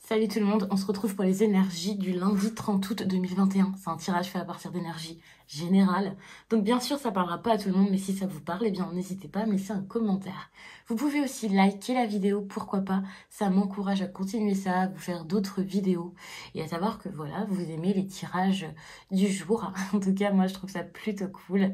Salut tout le monde, on se retrouve pour les énergies du lundi 30 août 2021. C'est un tirage fait à partir d'énergie générale. Donc bien sûr, ça parlera pas à tout le monde, mais si ça vous parle, eh bien n'hésitez pas à me laisser un commentaire. Vous pouvez aussi liker la vidéo, pourquoi pas. Ça m'encourage à continuer ça, à vous faire d'autres vidéos. Et à savoir que voilà, vous aimez les tirages du jour. En tout cas, moi je trouve ça plutôt cool.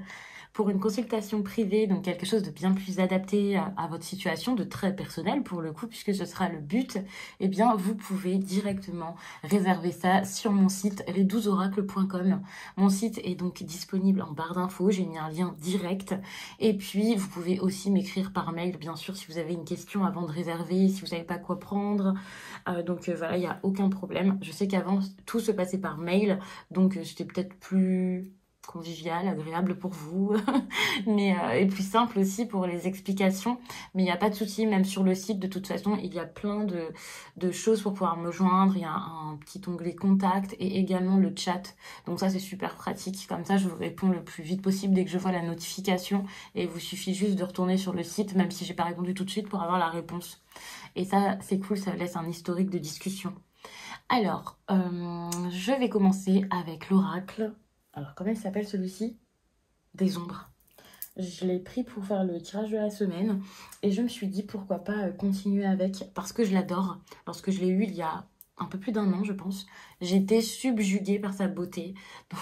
Pour une consultation privée, donc quelque chose de bien plus adapté à votre situation, de très personnel pour le coup, puisque ce sera le but, eh bien vous pouvez directement réserver ça sur mon site les12oracles.com. Mon site est donc disponible en barre d'infos, j'ai mis un lien direct. Et puis vous pouvez aussi m'écrire par mail, bien sûr, si vous avez une question avant de réserver, si vous savez pas quoi prendre. Voilà, il n'y a aucun problème. Je sais qu'avant, tout se passait par mail, donc c'était peut-être plus convivial, agréable pour vous, et plus simple aussi pour les explications. Mais il n'y a pas de souci, même sur le site, de toute façon, il y a plein de choses pour pouvoir me joindre. Il y a un petit onglet contact et également le chat. Donc ça, c'est super pratique. Comme ça, je vous réponds le plus vite possible dès que je vois la notification. Et il vous suffit juste de retourner sur le site, même si j'ai pas répondu tout de suite, pour avoir la réponse. Et ça, c'est cool, ça laisse un historique de discussion. Alors, je vais commencer avec l'oracle. Alors, comment il s'appelle celui-ci? Des ombres. Je l'ai pris pour faire le tirage de la semaine et je me suis dit pourquoi pas continuer avec, parce que je l'adore. Lorsque je l'ai eu il y a un peu plus d'1 an, je pense, j'étais subjuguée par sa beauté.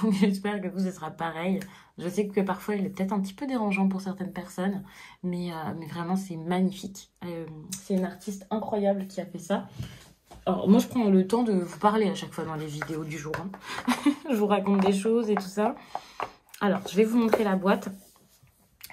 Donc j'espère que vous, ce sera pareil. Je sais que parfois il est peut-être un petit peu dérangeant pour certaines personnes, mais vraiment c'est magnifique. C'est une artiste incroyable qui a fait ça. Alors moi je prends le temps de vous parler à chaque fois dans les vidéos du jour. Je vous raconte des choses et tout ça. Alors je vais vous montrer la boîte.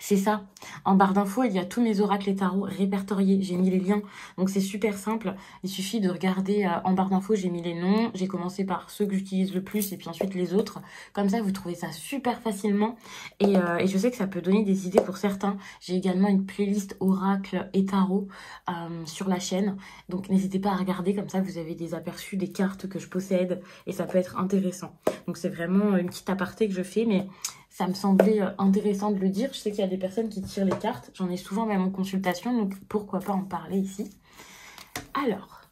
C'est ça. En barre d'infos, il y a tous mes oracles et tarots répertoriés. J'ai mis les liens. Donc, c'est super simple. Il suffit de regarder en barre d'infos, j'ai mis les noms. J'ai commencé par ceux que j'utilise le plus et puis ensuite les autres. Comme ça, vous trouvez ça super facilement. Et je sais que ça peut donner des idées pour certains. J'ai également une playlist oracles et tarots sur la chaîne. Donc, n'hésitez pas à regarder. Comme ça, vous avez des aperçus des cartes que je possède. Et ça peut être intéressant. Donc, c'est vraiment une petite aparté que je fais. Mais ça me semblait intéressant de le dire. Je sais qu'il y a des personnes qui tirent les cartes. J'en ai souvent même en consultation, donc pourquoi pas en parler ici. Alors,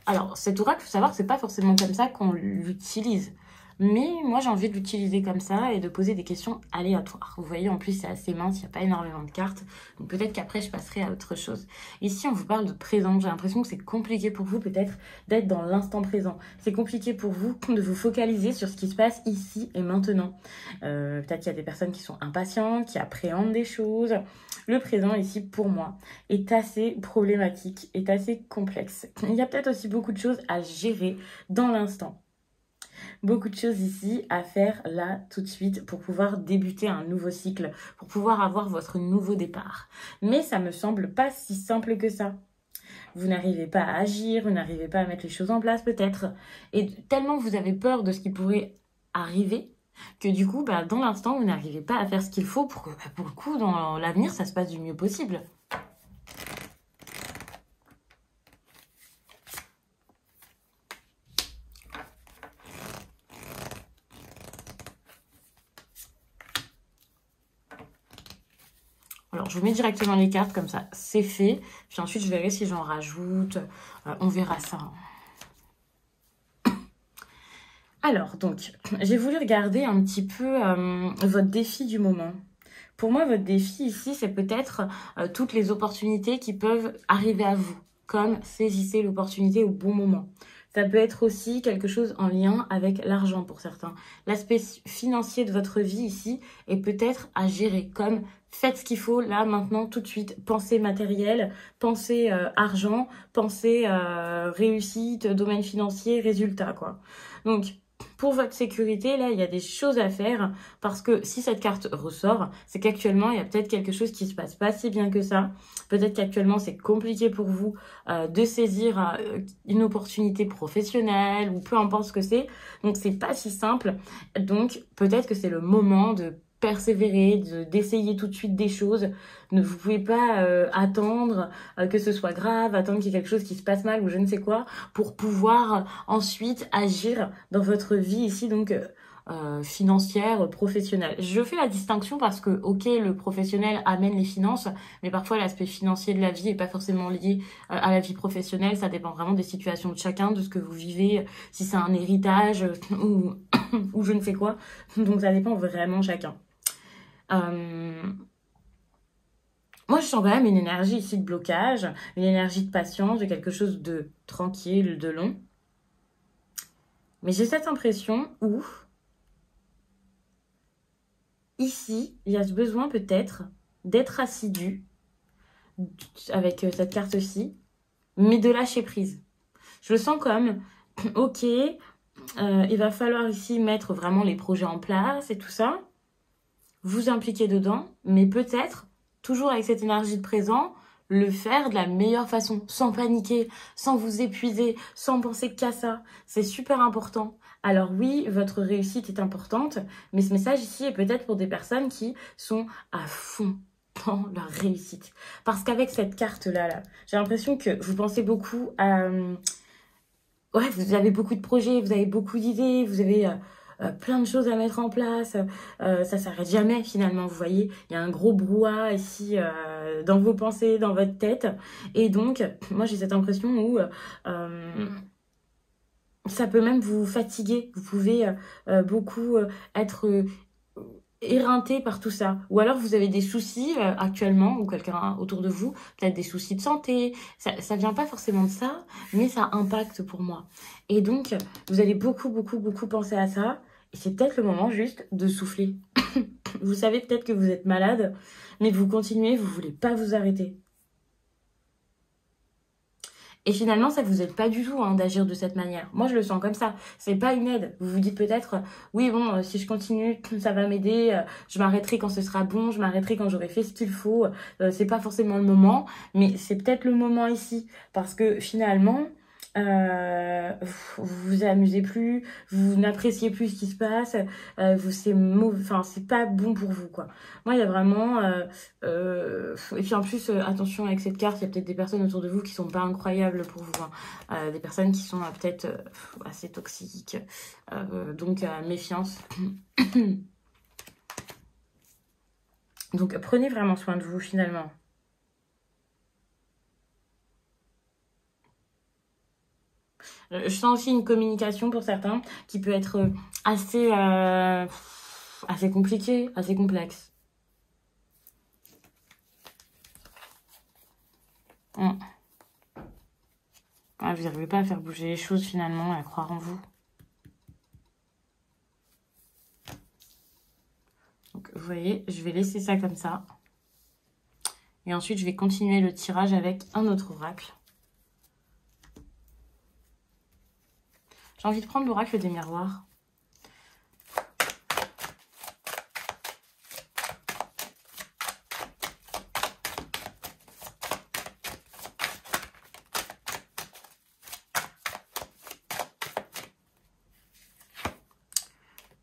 alors cet oracle, il faut savoir que c'est pas forcément comme ça qu'on l'utilise. Mais moi, j'ai envie de l'utiliser comme ça et de poser des questions aléatoires. Vous voyez, en plus, c'est assez mince, il n'y a pas énormément de cartes. Donc peut-être qu'après, je passerai à autre chose. Ici, on vous parle de présent. J'ai l'impression que c'est compliqué pour vous, peut-être, d'être dans l'instant présent. C'est compliqué pour vous de vous focaliser sur ce qui se passe ici et maintenant. Peut-être qu'il y a des personnes qui sont impatientes, qui appréhendent des choses. Le présent, ici, pour moi, est assez problématique, est assez complexe. Il y a peut-être aussi beaucoup de choses à gérer dans l'instant. Beaucoup de choses ici à faire là tout de suite pour pouvoir débuter un nouveau cycle, pour pouvoir avoir votre nouveau départ. Mais ça me semble pas si simple que ça. Vous n'arrivez pas à agir, vous n'arrivez pas à mettre les choses en place peut-être. Et tellement vous avez peur de ce qui pourrait arriver que du coup, dans l'instant, vous n'arrivez pas à faire ce qu'il faut pour que pour le coup, dans l'avenir, ça se passe du mieux possible. Alors, je vous mets directement les cartes, comme ça, c'est fait. Puis ensuite, je verrai si j'en rajoute. On verra ça. Alors, donc, j'ai voulu regarder un petit peu votre défi du moment. Pour moi, votre défi ici, c'est peut-être toutes les opportunités qui peuvent arriver à vous. Comme saisissez l'opportunité au bon moment. Ça peut être aussi quelque chose en lien avec l'argent pour certains. L'aspect financier de votre vie ici est peut-être à gérer, comme faites ce qu'il faut là, maintenant, tout de suite. Pensez matériel, pensez argent, pensez réussite, domaine financier, résultat, quoi. Donc, pour votre sécurité, là, il y a des choses à faire parce que si cette carte ressort, c'est qu'actuellement, il y a peut-être quelque chose qui se passe pas si bien que ça. Peut-être qu'actuellement, c'est compliqué pour vous de saisir une opportunité professionnelle ou peu importe ce que c'est. Donc, c'est pas si simple. Donc, peut-être que c'est le moment de persévérer, d'essayer tout de suite des choses. Vous pouvez pas attendre que ce soit grave, attendre qu'il y ait quelque chose qui se passe mal ou je ne sais quoi, pour pouvoir ensuite agir dans votre vie ici, donc financière, professionnelle. Je fais la distinction parce que, ok, le professionnel amène les finances, mais parfois l'aspect financier de la vie est pas forcément lié à la vie professionnelle. Ça dépend vraiment des situations de chacun, de ce que vous vivez, si c'est un héritage ou, ou je ne sais quoi. Donc ça dépend vraiment de chacun. Moi, je sens quand même une énergie ici de blocage, une énergie de patience, de quelque chose de tranquille, de long. Mais j'ai cette impression où, ici, il y a ce besoin peut-être d'être assidu avec cette carte-ci, mais de lâcher prise. Je le sens comme, ok, il va falloir ici mettre vraiment les projets en place et tout ça, vous impliquer dedans, mais peut-être, toujours avec cette énergie de présent, le faire de la meilleure façon, sans paniquer, sans vous épuiser, sans penser qu'à ça. C'est super important. Alors oui, votre réussite est importante, mais ce message ici est peut-être pour des personnes qui sont à fond dans leur réussite. Parce qu'avec cette carte-là, j'ai l'impression que vous pensez beaucoup à... Ouais, vous avez beaucoup de projets, vous avez beaucoup d'idées, vous avez... plein de choses à mettre en place, ça s'arrête jamais finalement, vous voyez, il y a un gros brouhaha ici dans vos pensées, dans votre tête, et donc moi j'ai cette impression où ça peut même vous fatiguer, vous pouvez beaucoup être éreinté par tout ça, ou alors vous avez des soucis actuellement, ou quelqu'un autour de vous, peut-être des soucis de santé, ça vient pas forcément de ça, mais ça impacte pour moi, et donc vous allez beaucoup penser à ça. Et c'est peut-être le moment juste de souffler. Vous savez peut-être que vous êtes malade, mais vous continuez, vous voulez pas vous arrêter. Et finalement, ça vous aide pas du tout d'agir de cette manière. Moi, je le sens comme ça. C'est pas une aide. Vous vous dites peut-être, oui, bon, si je continue, ça va m'aider. Je m'arrêterai quand ce sera bon. Je m'arrêterai quand j'aurai fait ce qu'il faut. C'est pas forcément le moment, mais c'est peut-être le moment ici. Parce que finalement... vous vous amusez plus, vous n'appréciez plus ce qui se passe, c'est mauvais, enfin c'est pas bon pour vous quoi. Moi il y a vraiment et puis en plus attention avec cette carte, il y a peut-être des personnes autour de vous qui sont pas incroyables pour vous, des personnes qui sont peut-être assez toxiques, donc méfiance. Donc prenez vraiment soin de vous finalement. Je sens aussi une communication pour certains qui peut être assez compliquée, assez complexe. Ah, vous n'arrivez pas à faire bouger les choses finalement, à croire en vous. Donc vous voyez, je vais laisser ça comme ça. Et ensuite, je vais continuer le tirage avec un autre oracle. J'ai envie de prendre l'oracle des miroirs.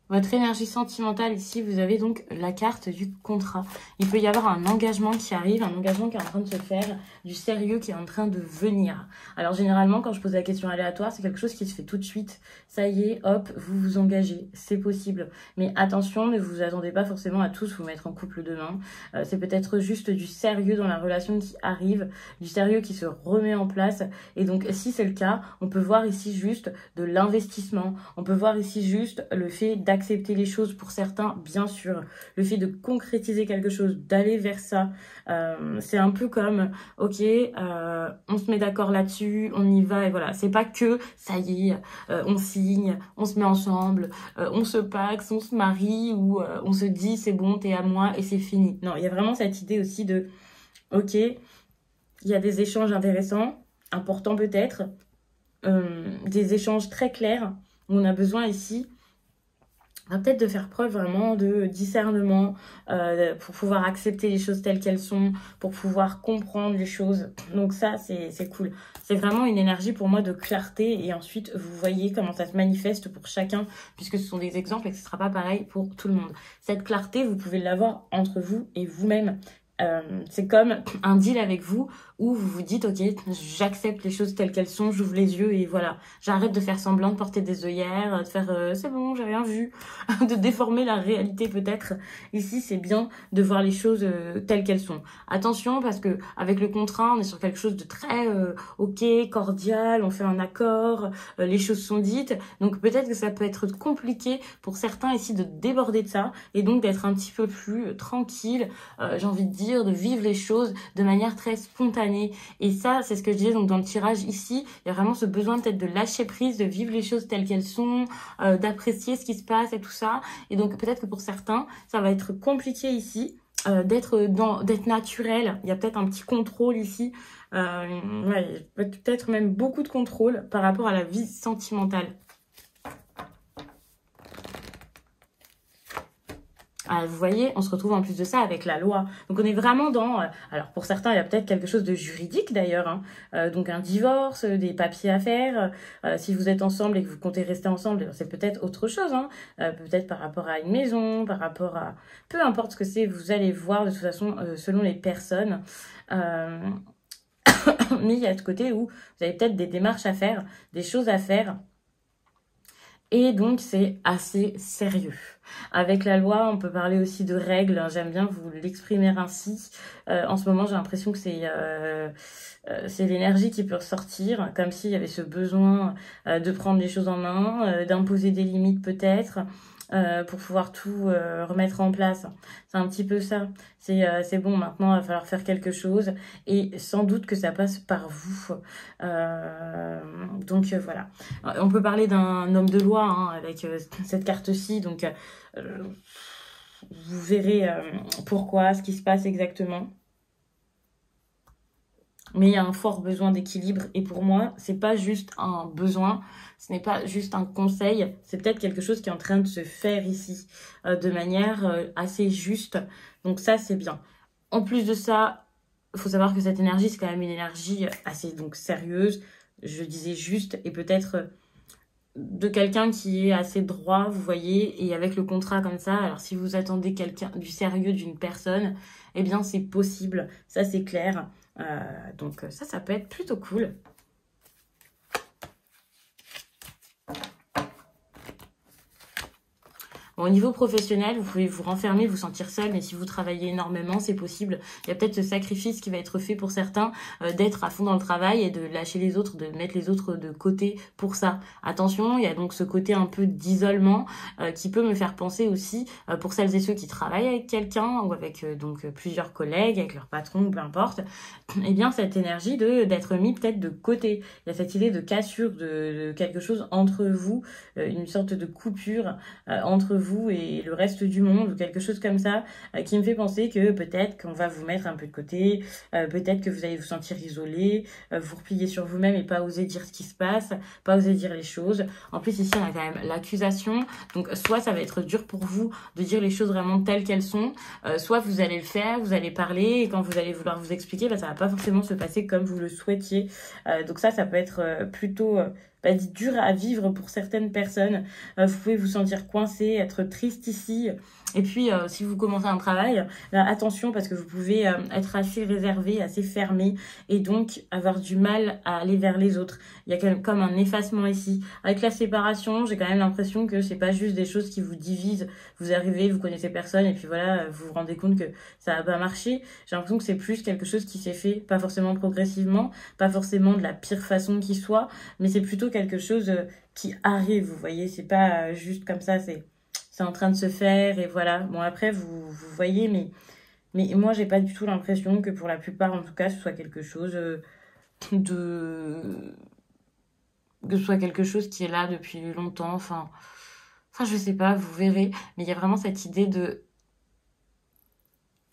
Votre énergie sentimentale ici, vous avez donc la carte du contrat. Il peut y avoir un engagement qui arrive, un engagement qui est en train de se faire, du sérieux qui est en train de venir. Alors généralement, quand je pose la question aléatoire, c'est quelque chose qui se fait tout de suite. Ça y est, hop, vous vous engagez, c'est possible. Mais attention, ne vous attendez pas forcément à tous vous mettre en couple demain. C'est peut-être juste du sérieux dans la relation qui arrive, du sérieux qui se remet en place. Et donc, si c'est le cas, on peut voir ici juste de l'investissement. On peut voir ici juste le fait d'accepter les choses pour certains, bien sûr. Le fait de concrétiser quelque chose, d'aller vers ça. C'est un peu comme, ok, on se met d'accord là-dessus, on y va et voilà. C'est pas que, ça y est, on signe, on se met ensemble, on se paxe, on se marie ou on se dit c'est bon, t'es à moi et c'est fini. Non, il y a vraiment cette idée aussi de, ok, il y a des échanges intéressants, importants peut-être, des échanges très clairs. On a besoin ici peut-être de faire preuve vraiment de discernement pour pouvoir accepter les choses telles qu'elles sont, pour pouvoir comprendre les choses. Donc ça, c'est cool. C'est vraiment une énergie pour moi de clarté et ensuite, vous voyez comment ça se manifeste pour chacun puisque ce sont des exemples et que ce ne sera pas pareil pour tout le monde. Cette clarté, vous pouvez l'avoir entre vous et vous-même. C'est comme un deal avec vous où vous vous dites ok, j'accepte les choses telles qu'elles sont, j'ouvre les yeux et voilà, j'arrête de faire semblant de porter des œillères, de faire c'est bon, j'ai rien vu, de déformer la réalité peut-être. Ici c'est bien de voir les choses telles qu'elles sont. Attention parce que avec le contrat on est sur quelque chose de très ok, cordial, on fait un accord, les choses sont dites, donc peut-être que ça peut être compliqué pour certains ici de déborder de ça et donc d'être un petit peu plus tranquille, j'ai envie de dire de vivre les choses de manière très spontanée. Et ça, c'est ce que je disais donc dans le tirage ici, il y a vraiment ce besoin peut-être de lâcher prise, de vivre les choses telles qu'elles sont, d'apprécier ce qui se passe et tout ça. Et donc peut-être que pour certains, ça va être compliqué ici. D'être naturel, il y a peut-être un petit contrôle ici, ouais, peut-être même beaucoup de contrôle par rapport à la vie sentimentale. Vous voyez, on se retrouve en plus de ça avec la loi. Donc on est vraiment dans... alors pour certains, il y a peut-être quelque chose de juridique d'ailleurs. Hein. Donc un divorce, des papiers à faire. Si vous êtes ensemble et que vous comptez rester ensemble, c'est peut-être autre chose. Hein. Peut-être par rapport à une maison, par rapport à... Peu importe ce que c'est, vous allez voir de toute façon selon les personnes. Mais il y a ce côté où vous avez peut-être des démarches à faire, des choses à faire. Et donc, c'est assez sérieux. Avec la loi, on peut parler aussi de règles. J'aime bien vous l'exprimer ainsi. En ce moment, j'ai l'impression que c'est l'énergie qui peut ressortir, comme s'il y avait ce besoin de prendre les choses en main, d'imposer des limites peut-être, pour pouvoir tout remettre en place. C'est un petit peu ça. C'est bon, maintenant, il va falloir faire quelque chose. Et sans doute que ça passe par vous. Donc, voilà. On peut parler d'un homme de loi hein, avec cette carte-ci. Donc, vous verrez pourquoi, ce qui se passe exactement. Mais il y a un fort besoin d'équilibre. Et pour moi, c'est pas juste un besoin, ce n'est pas juste un conseil, c'est peut-être quelque chose qui est en train de se faire ici, de manière assez juste. Donc ça, c'est bien. En plus de ça, il faut savoir que cette énergie, c'est quand même une énergie assez donc sérieuse, je disais juste, et peut-être de quelqu'un qui est assez droit, vous voyez, et avec le contrat comme ça, alors si vous attendez du sérieux d'une personne, eh bien c'est possible, ça c'est clair. Donc ça peut être plutôt cool. Bon, au niveau professionnel, vous pouvez vous renfermer, vous sentir seul, mais si vous travaillez énormément, c'est possible. Il y a peut-être ce sacrifice qui va être fait pour certains, d'être à fond dans le travail et de lâcher les autres, de mettre les autres de côté pour ça. Attention, il y a donc ce côté un peu d'isolement qui peut me faire penser aussi, pour celles et ceux qui travaillent avec quelqu'un ou avec donc plusieurs collègues, avec leur patron ou peu importe, eh bien cette énergie d'être mis peut-être de côté. Il y a cette idée de cassure, de quelque chose entre vous, une sorte de coupure entre vous et le reste du monde ou quelque chose comme ça qui me fait penser que peut-être qu'on va vous mettre un peu de côté, peut-être que vous allez vous sentir isolé, vous replier sur vous-même et pas oser dire ce qui se passe, pas oser dire les choses. En plus ici on a quand même l'accusation, donc soit ça va être dur pour vous de dire les choses vraiment telles qu'elles sont, soit vous allez le faire, vous allez parler et quand vous allez vouloir vous expliquer, ça va pas forcément se passer comme vous le souhaitiez. Donc ça peut être plutôt dur à vivre pour certaines personnes. Vous pouvez vous sentir coincé, être triste ici. Et puis, si vous commencez un travail, attention parce que vous pouvez être assez réservé, assez fermé et donc avoir du mal à aller vers les autres. Il y a quand même comme un effacement ici. Avec la séparation, j'ai quand même l'impression que c'est pas juste des choses qui vous divisent. Vous arrivez, vous connaissez personne et puis voilà, vous vous rendez compte que ça va pas marcher. J'ai l'impression que c'est plus quelque chose qui s'est fait, pas forcément progressivement, pas forcément de la pire façon qui soit, mais c'est plutôt quelque chose qui arrive, vous voyez, c'est pas juste comme ça, c'est en train de se faire et voilà. Bon après vous voyez, mais moi j'ai pas du tout l'impression que pour la plupart en tout cas ce soit quelque chose que ce soit quelque chose qui est là depuis longtemps, enfin je sais pas, vous verrez, mais il y a vraiment cette idée de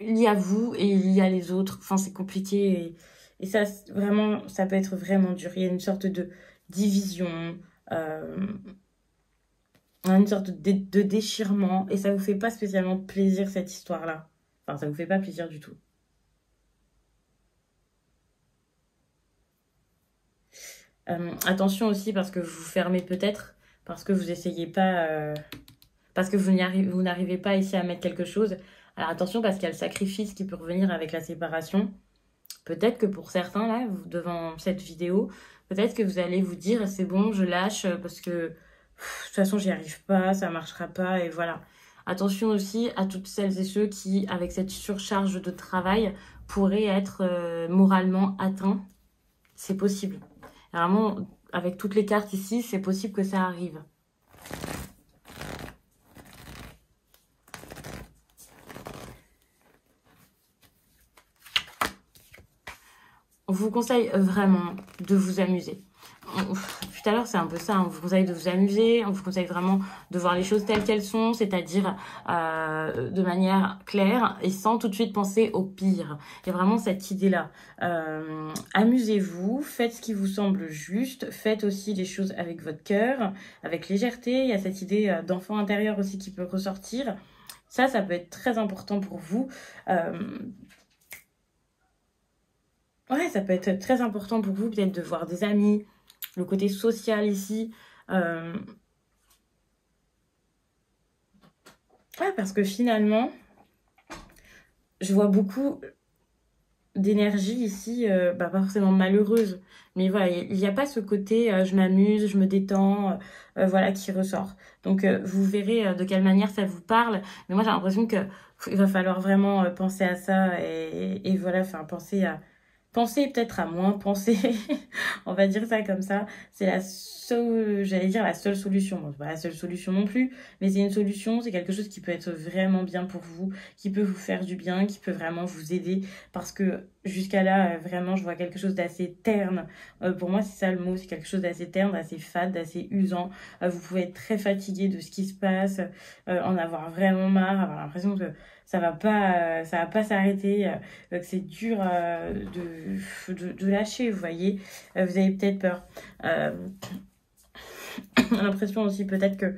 il y a vous et il y a les autres, enfin c'est compliqué et ça vraiment ça peut être vraiment dur, il y a une sorte de division On a une sorte de déchirement et ça vous fait pas spécialement plaisir cette histoire-là. Enfin, ça vous fait pas plaisir du tout. Attention aussi parce que vous vous fermez peut-être, parce que vous essayez pas, parce que vous n'arrivez pas ici à mettre quelque chose. Alors attention parce qu'il y a le sacrifice qui peut revenir avec la séparation. Peut-être que pour certains, là, devant cette vidéo, peut-être que vous allez vous dire, c'est bon, je lâche parce que de toute façon, j'y arrive pas, ça marchera pas, et voilà. Attention aussi à toutes celles et ceux qui, avec cette surcharge de travail, pourraient être moralement atteints. C'est possible. Vraiment, avec toutes les cartes ici, c'est possible que ça arrive. On vous conseille vraiment de vous amuser. Tout à l'heure, c'est un peu ça. On vous conseille de vous amuser. On vous conseille vraiment de voir les choses telles qu'elles sont, c'est-à-dire de manière claire et sans tout de suite penser au pire. Il y a vraiment cette idée-là. Amusez-vous, faites ce qui vous semble juste. Faites aussi les choses avec votre cœur, avec légèreté. Il y a cette idée d'enfant intérieur aussi qui peut ressortir. Ça peut être très important pour vous. Ouais, ça peut être très important pour vous, peut-être de voir des amis, le côté social ici. Ouais, parce que finalement, je vois beaucoup d'énergie ici, pas forcément malheureuse. Mais voilà, il n'y a pas ce côté je m'amuse, je me détends, voilà, qui ressort. Donc, vous verrez de quelle manière ça vous parle. Mais moi, j'ai l'impression que il va falloir vraiment penser à ça et voilà, enfin, penser peut-être à moins penser, on va dire ça comme ça. C'est la seule, j'allais dire la seule solution. Bon, c'est pas la seule solution non plus, mais c'est une solution, c'est quelque chose qui peut être vraiment bien pour vous, qui peut vous faire du bien, qui peut vraiment vous aider. Parce que jusqu'à là, vraiment, je vois quelque chose d'assez terne. Pour moi, c'est ça le mot, c'est quelque chose d'assez terne, d'assez fade, d'assez usant. Vous pouvez être très fatigué de ce qui se passe, en avoir vraiment marre, avoir l'impression que ça va pas s'arrêter, que c'est dur de lâcher, vous voyez. Vous avez peut-être peur. L'impression aussi peut-être que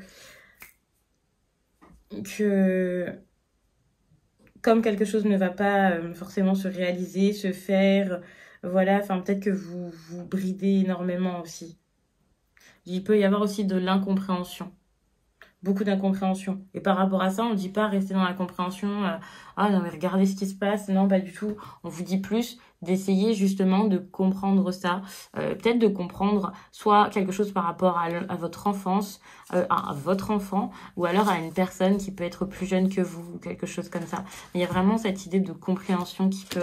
comme quelque chose ne va pas forcément se réaliser, se faire, voilà, enfin peut-être que vous bridez énormément aussi. Il peut y avoir aussi de l'incompréhension. Beaucoup d'incompréhension. Et par rapport à ça, on ne dit pas rester dans la compréhension, ah non mais regardez ce qui se passe, non pas du tout. On vous dit plus d'essayer justement de comprendre ça, peut-être de comprendre soit quelque chose par rapport à votre enfance, à votre enfant, ou alors à une personne qui peut être plus jeune que vous, quelque chose comme ça. Mais il y a vraiment cette idée de compréhension qui peut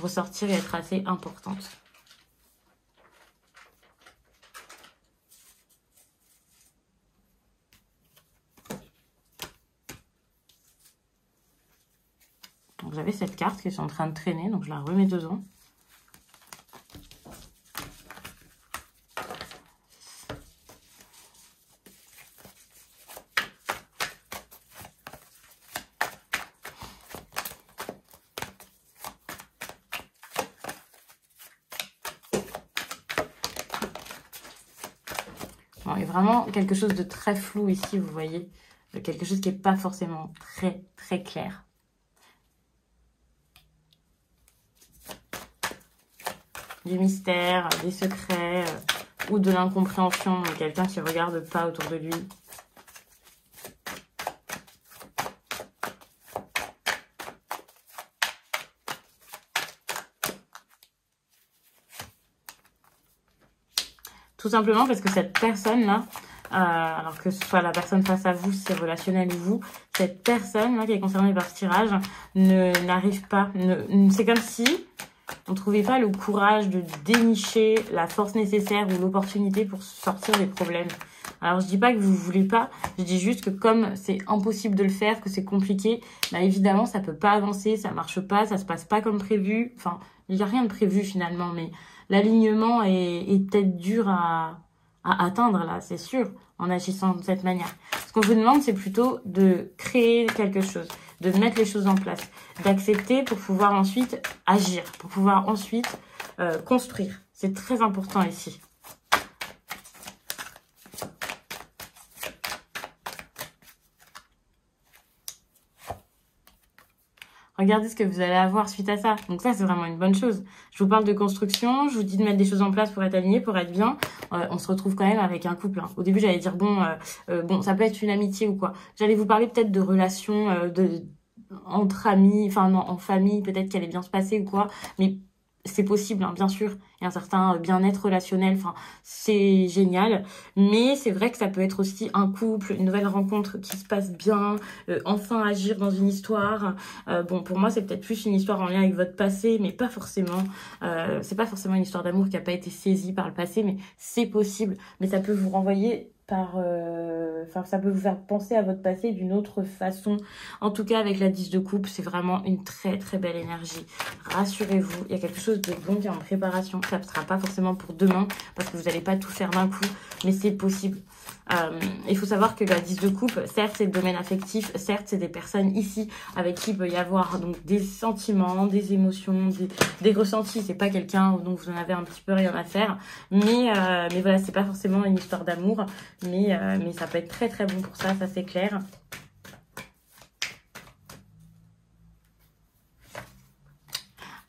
ressortir et être assez importante. Donc j'avais cette carte qui est en train de traîner, donc je la remets dedans. Bon, il y a vraiment quelque chose de très flou ici, vous voyez. Quelque chose qui n'est pas forcément très, très clair. Du mystère, des secrets ou de l'incompréhension de quelqu'un qui ne regarde pas autour de lui. Tout simplement parce que cette personne-là, alors que ce soit la personne face à vous, si c'est relationnel ou vous, cette personne-là qui est concernée par ce tirage n'arrive pas. C'est comme si on ne trouvait pas le courage de dénicher la force nécessaire ou l'opportunité pour sortir des problèmes. Alors, je dis pas que vous voulez pas, je dis juste que comme c'est impossible de le faire, que c'est compliqué, bah évidemment, ça peut pas avancer, ça marche pas, ça se passe pas comme prévu. Enfin, il n'y a rien de prévu finalement, mais l'alignement est peut-être dur à atteindre là, c'est sûr, en agissant de cette manière. Ce qu'on vous demande, c'est plutôt de créer quelque chose, de mettre les choses en place, d'accepter pour pouvoir ensuite agir, pour pouvoir ensuite construire. C'est très important ici. regardez ce que vous allez avoir suite à ça. Donc ça, c'est vraiment une bonne chose. Je vous parle de construction, je vous dis de mettre des choses en place pour être aligné, pour être bien. On se retrouve quand même avec un couple. Hein. Au début, j'allais dire, bon, ça peut être une amitié ou quoi. J'allais vous parler peut-être de relations entre amis, enfin non, en famille, peut-être qu'elle allait bien se passer ou quoi. Mais c'est possible, hein, bien sûr. Il y a un certain bien-être relationnel, enfin, c'est génial. Mais c'est vrai que ça peut être aussi un couple, une nouvelle rencontre qui se passe bien, enfin agir dans une histoire. Bon, pour moi, c'est peut-être plus une histoire en lien avec votre passé, mais pas forcément. C'est pas forcément une histoire d'amour qui a pas été saisie par le passé, mais c'est possible. Mais ça peut vous renvoyer par... Enfin, ça peut vous faire penser à votre passé d'une autre façon. En tout cas, avec la 10 de coupe, c'est vraiment une très très belle énergie. Rassurez-vous, il y a quelque chose de bon qui est en préparation. Ça ne sera pas forcément pour demain, parce que vous n'allez pas tout faire d'un coup, mais c'est possible. Il faut savoir que la 10 de coupe, certes, c'est le domaine affectif, certes, c'est des personnes ici avec qui il peut y avoir donc des sentiments, des émotions, des ressentis. C'est pas quelqu'un dont vous en avez un petit peu rien à faire, mais voilà, c'est pas forcément une histoire d'amour, mais ça peut être très très bon pour ça c'est clair.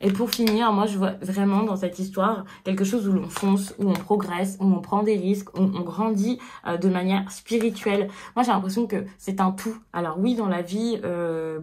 Et pour finir, moi, je vois vraiment dans cette histoire quelque chose où l'on fonce, où on progresse, où on prend des risques, où on grandit de manière spirituelle. Moi, j'ai l'impression que c'est un tout. Alors oui, dans la vie,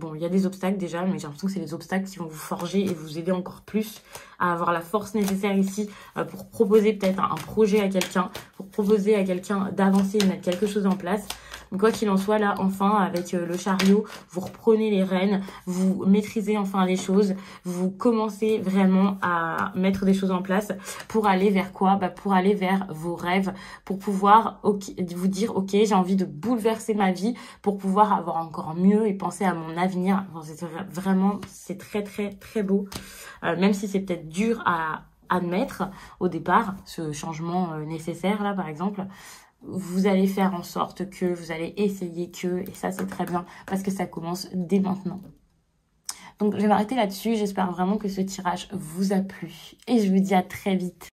bon, il y a des obstacles déjà, mais j'ai l'impression que c'est les obstacles qui vont vous forger et vous aider encore plus à avoir la force nécessaire ici pour proposer peut-être un projet à quelqu'un, pour proposer à quelqu'un d'avancer et de mettre quelque chose en place. Donc, quoi qu'il en soit, là, enfin, avec le chariot, vous reprenez les rênes, vous maîtrisez enfin les choses, vous commencez vraiment à mettre des choses en place pour aller vers quoi? Pour aller vers vos rêves, pour pouvoir vous dire, ok, j'ai envie de bouleverser ma vie pour pouvoir avoir encore mieux et penser à mon avenir. Vraiment, c'est très, très, très beau. Même si c'est peut-être dur à admettre au départ, ce changement nécessaire, là, par exemple, vous allez faire en sorte que, vous allez essayer que, et ça c'est très bien, parce que ça commence dès maintenant. Donc je vais m'arrêter là-dessus, j'espère vraiment que ce tirage vous a plu, et je vous dis à très vite.